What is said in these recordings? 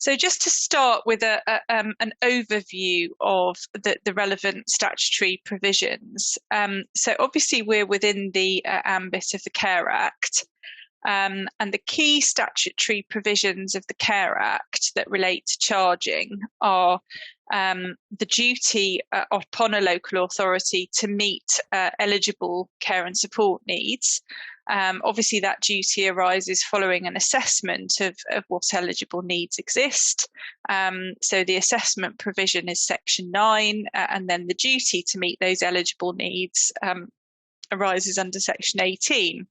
So just to start with an overview of the relevant statutory provisions. So obviously we're within the ambit of the Care Act, and the key statutory provisions of the Care Act that relate to charging are the duty upon a local authority to meet eligible care and support needs. Obviously, that duty arises following an assessment of what eligible needs exist. So the assessment provision is Section 9, and then the duty to meet those eligible needs arises under Section 18.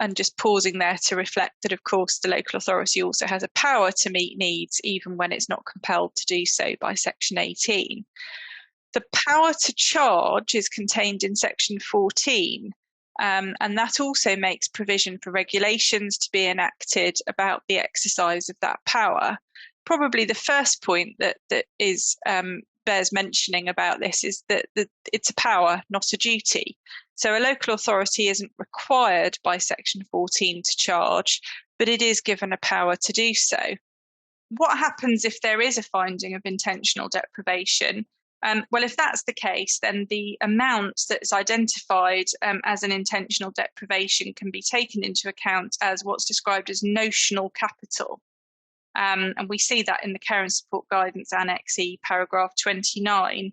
And just pausing there to reflect that, of course, the local authority also has a power to meet needs, even when it's not compelled to do so by Section 18. The power to charge is contained in Section 14, and that also makes provision for regulations to be enacted about the exercise of that power. Probably the first point that is bears mentioning about this is that it's a power, not a duty. So a local authority isn't required by Section 14 to charge, but it is given a power to do so. What happens if there is a finding of intentional deprivation? Well, if that's the case, then the amount that's identified as an intentional deprivation can be taken into account as what's described as notional capital. And we see that in the Care and Support Guidance Annex E, paragraph 29.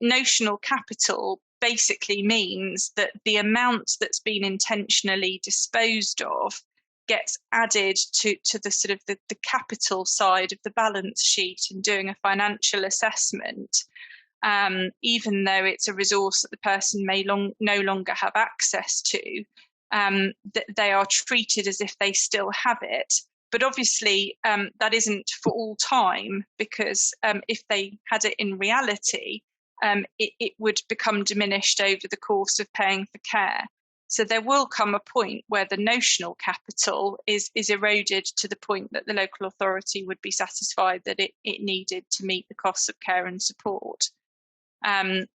Notional capital basically means that the amount that's been intentionally disposed of gets added to the sort of the capital side of the balance sheet in doing a financial assessment, even though it's a resource that the person may no longer have access to. They are treated as if they still have it. But obviously, that isn't for all time, because if they had it in reality, it would become diminished over the course of paying for care. So there will come a point where the notional capital is eroded to the point that the local authority would be satisfied that it needed to meet the costs of care and support.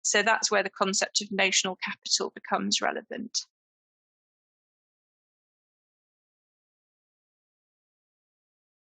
So that's where the concept of notional capital becomes relevant.